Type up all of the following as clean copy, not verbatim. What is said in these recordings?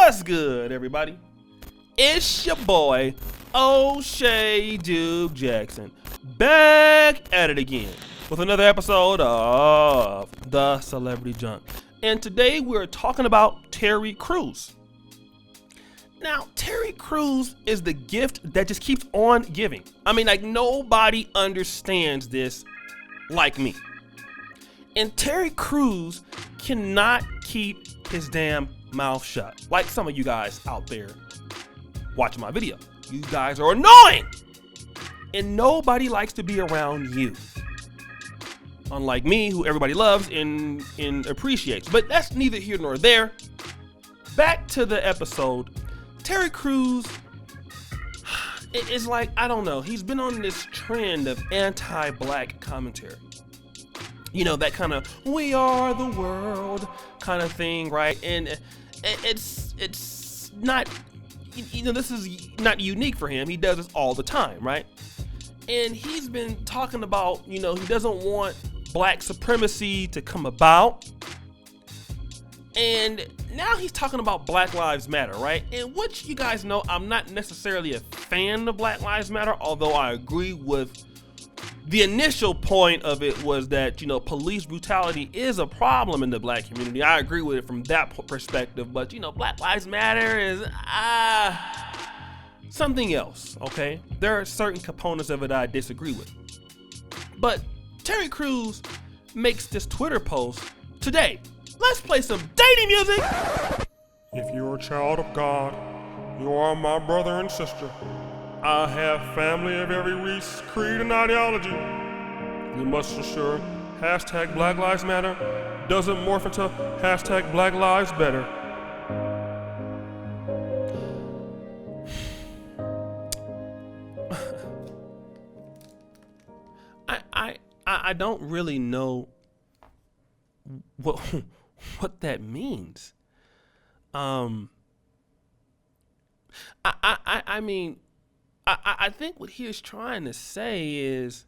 What's good, everybody? It's your boy, O'Shea Duke Jackson, back at it again with another episode of The Celebrity Junk. And today we're talking about Terry Crews. Now, Terry Crews is the gift that just keeps on giving. I mean, like, nobody understands this like me. And Terry Crews cannot keep his damn mouth shut. Like some of you guys out there watching my video. You guys are annoying! And nobody likes to be around you. Unlike me, who everybody loves and appreciates. But that's neither here nor there. Back to the episode. Terry Crews is like, I don't know, he's been on this trend of anti-black commentary. You know, that kind of "we are the world" kind of thing, right? And it's not, you know, this is not unique for him. He does this all the time, right? And he's been talking about, you know, he doesn't want black supremacy to come about. And now he's talking about Black Lives Matter, right? And which you guys know, I'm not necessarily a fan of Black Lives Matter, although I agree with the initial point of it was that, you know, police brutality is a problem in the black community. I agree with it from that perspective, but, you know, Black Lives Matter is something else, okay? There are certain components of it I disagree with. But Terry Crews makes this Twitter post today. Let's play some dating music. If you're a child of God, you are my brother and sister. I have family of every race, creed, and ideology. You must ensure hashtag Black Lives Matter doesn't morph into hashtag Black Lives Better. I don't really know what that means. I mean, I think what he was trying to say is,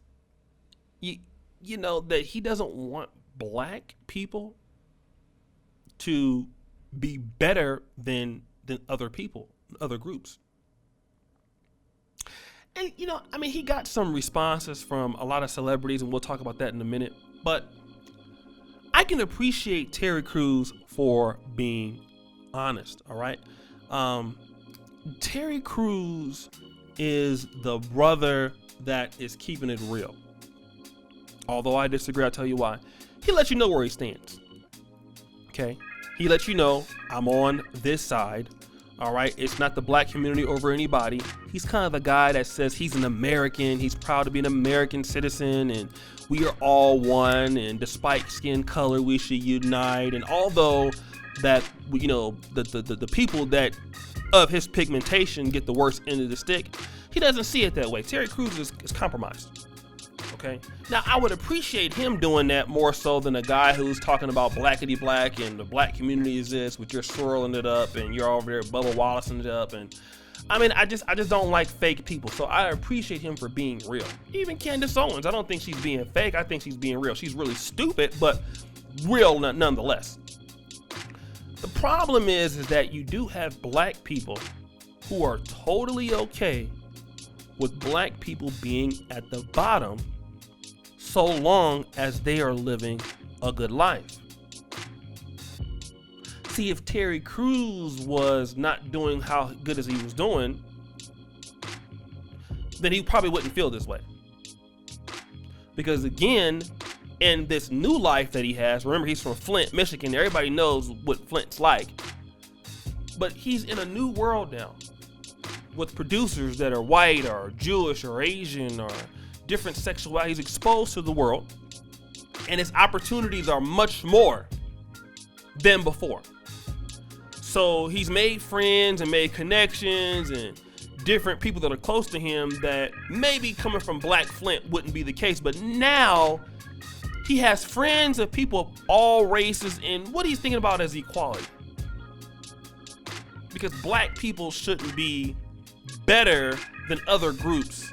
you know, that he doesn't want black people to be better than other people, other groups. And, you know, I mean, he got some responses from a lot of celebrities, and we'll talk about that in a minute. But I can appreciate Terry Crews for being honest, all right? Terry Crews is the brother that is keeping it real. Although I disagree, I'll tell you why. He lets you know where he stands. Okay? He lets you know, I'm on this side. All right? It's not the black community over anybody. He's kind of the guy that says he's an American. He's proud to be an American citizen, and we are all one, and despite skin color, we should unite. And although that, you know, the people that of his pigmentation get the worst end of the stick, he doesn't see it that way. Terry Crews is compromised. Okay? Now, I would appreciate him doing that more so than a guy who's talking about blackity black and the black community is this, but you're swirling it up and you're over there Bubba Wallacing it up. And I mean, I just don't like fake people. So I appreciate him for being real. Even Candace Owens, I don't think she's being fake. I think she's being real. She's really stupid, but real nonetheless. The problem is that you do have black people who are totally okay with black people being at the bottom so long as they are living a good life. See, if Terry Crews was not doing how good as he was doing, then he probably wouldn't feel this way. Because again, in this new life that he has, remember he's from Flint, Michigan, everybody knows what Flint's like. But he's in a new world now with producers that are white or Jewish or Asian or different sexuality. He's exposed to the world, and his opportunities are much more than before. So he's made friends and made connections and different people that are close to him that maybe coming from Black Flint wouldn't be the case. But now he has friends of people of all races, and what he's thinking about is equality. Because black people shouldn't be better than other groups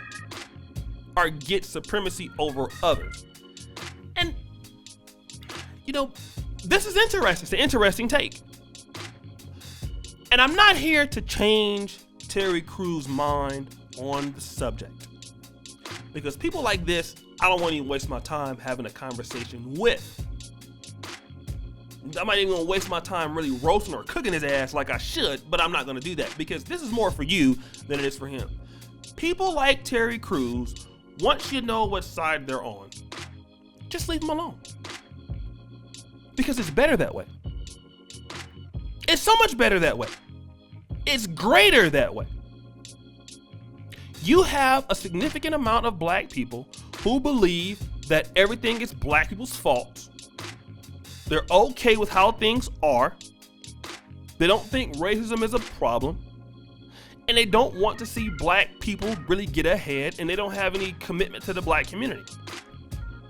or get supremacy over others. And, you know, this is interesting. It's an interesting take. And I'm not here to change Terry Crews' mind on the subject. Because people like this, I don't want to even waste my time having a conversation with. I'm not even going to waste my time really roasting or cooking his ass like I should, but I'm not going to do that because this is more for you than it is for him. People like Terry Crews, once you know what side they're on, just leave them alone. Because it's better that way. It's so much better that way. It's greater that way. You have a significant amount of black people who believe that everything is black people's fault. They're okay with how things are. They don't think racism is a problem. And they don't want to see black people really get ahead, and they don't have any commitment to the black community.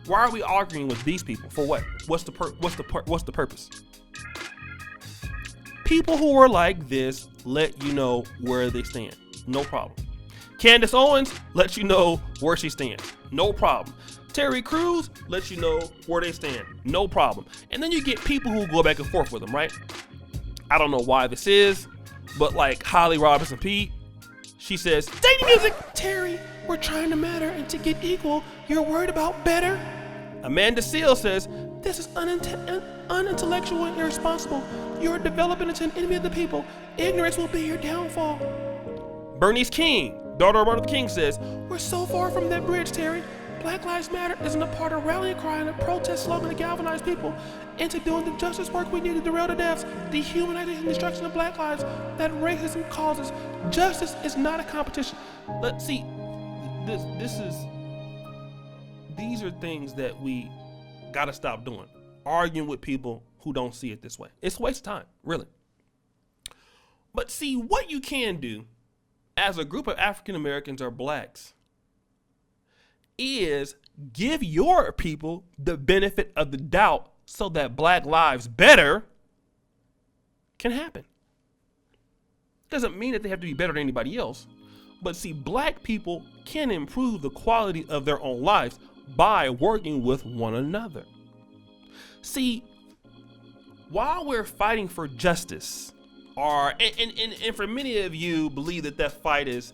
Why are we arguing with these people? For what? What's the purpose? People who are like this let you know where they stand. No problem. Candace Owens lets you know where she stands. No problem. Terry Crews lets you know where they stand. No problem. And then you get people who go back and forth with them, right? I don't know why this is, but like Holly Robinson Pete, she says, dating music, Terry, we're trying to matter and to get equal. You're worried about better? Amanda Seales says, this is unintellectual and irresponsible. You're developing into an enemy of the people. Ignorance will be your downfall. Bernice King, daughter of Martin Luther King, says, we're so far from that bridge, Terry. Black Lives Matter isn't a part of rallying cry and a protest slogan to galvanize people into doing the justice work we need to derail the deaths, dehumanizing and destruction of black lives that racism causes. Justice is not a competition. Let's see, these are things that we gotta stop doing. Arguing with people who don't see it this way. It's a waste of time, really. But see, what you can do as a group of African Americans or blacks is give your people the benefit of the doubt so that Black Lives Better can happen. Doesn't mean that they have to be better than anybody else, but see, black people can improve the quality of their own lives by working with one another. See, while we're fighting for justice, and for many of you believe that fight is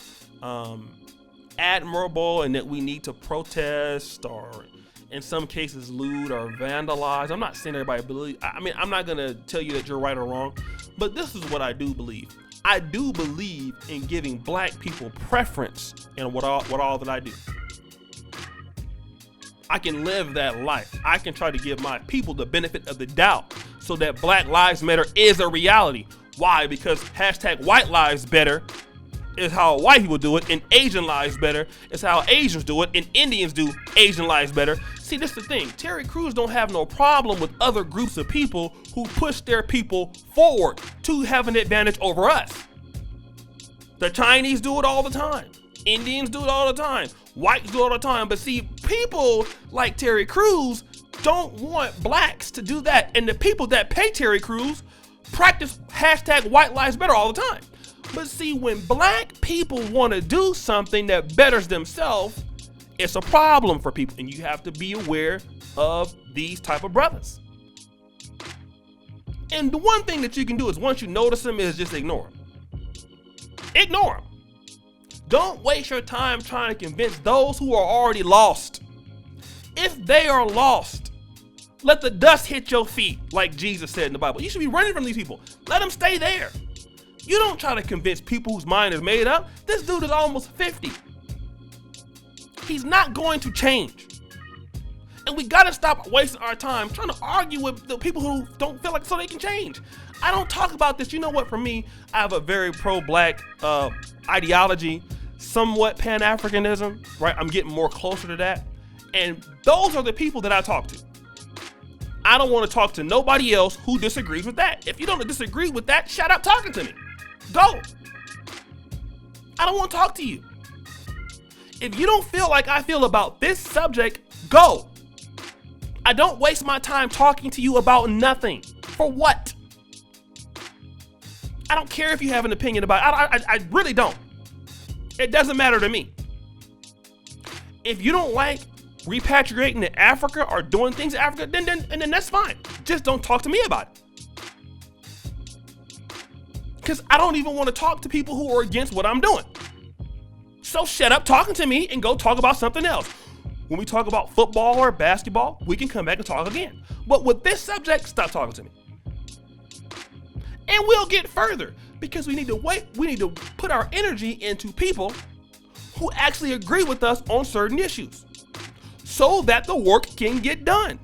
admirable and that we need to protest or in some cases loot or vandalize. I'm not saying everybody believe. I mean, I'm not gonna tell you that you're right or wrong, but this is what I do believe. I do believe in giving black people preference in what all that I do. I can live that life. I can try to give my people the benefit of the doubt so that Black Lives Matter is a reality. Why? Because hashtag white lives better is how white people do it, and Asian lives better is how Asians do it, and Indians do Asian lives better. See, this is the thing. Terry Crews don't have no problem with other groups of people who push their people forward to have an advantage over us. The Chinese do it all the time. Indians do it all the time. Whites do it all the time. But see, people like Terry Crews don't want blacks to do that. And the people that pay Terry Crews practice hashtag white lives better all the time. But see, when black people want to do something that betters themselves, it's a problem for people. And you have to be aware of these type of brothers. And the one thing that you can do is once you notice them is just ignore them. Ignore them. Don't waste your time trying to convince those who are already lost. If they are lost, let the dust hit your feet, like Jesus said in the Bible. You should be running from these people. Let them stay there. You don't try to convince people whose mind is made up. This dude is almost 50. He's not going to change. And we gotta stop wasting our time trying to argue with the people who don't feel like so they can change. I don't talk about this. You know what? For me, I have a very pro-black ideology, somewhat Pan-Africanism, right? I'm getting more closer to that. And those are the people that I talk to. I don't want to talk to nobody else who disagrees with that. If you don't disagree with that, shut up talking to me. Go. I don't want to talk to you. If you don't feel like I feel about this subject, go. I don't waste my time talking to you about nothing. For what? I don't care if you have an opinion about it. I really don't. It doesn't matter to me. If you don't like repatriating to Africa or doing things in Africa, then that's fine. Just don't talk to me about it. because I don't even want to talk to people who are against what I'm doing. So shut up talking to me and go talk about something else. When we talk about football or basketball, we can come back and talk again. But with this subject, stop talking to me. And we'll get further because we need to put our energy into people who actually agree with us on certain issues so that the work can get done.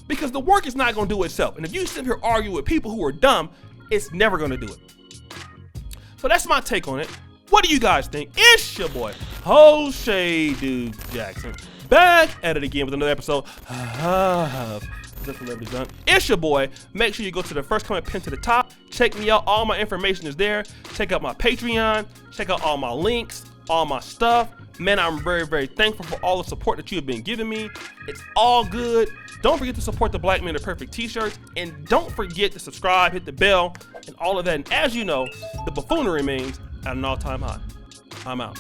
Because the work is not going to do itself. And if you sit here arguing with people who are dumb, it's never going to do it. So that's my take on it. What do you guys think? It's your boy, O'Shea Duke Jackson, back at it again with another episode of The Celebrity Junk. It's your boy. Make sure you go to the first comment pinned to the top. Check me out. All my information is there. Check out my Patreon. Check out all my links, all my stuff. Man, I'm very, very thankful for all the support that you have been giving me. It's all good. Don't forget to support the Black Men Are Perfect t-shirts. And don't forget to subscribe, hit the bell, and all of that. And as you know, the buffoonery remains at an all-time high. I'm out.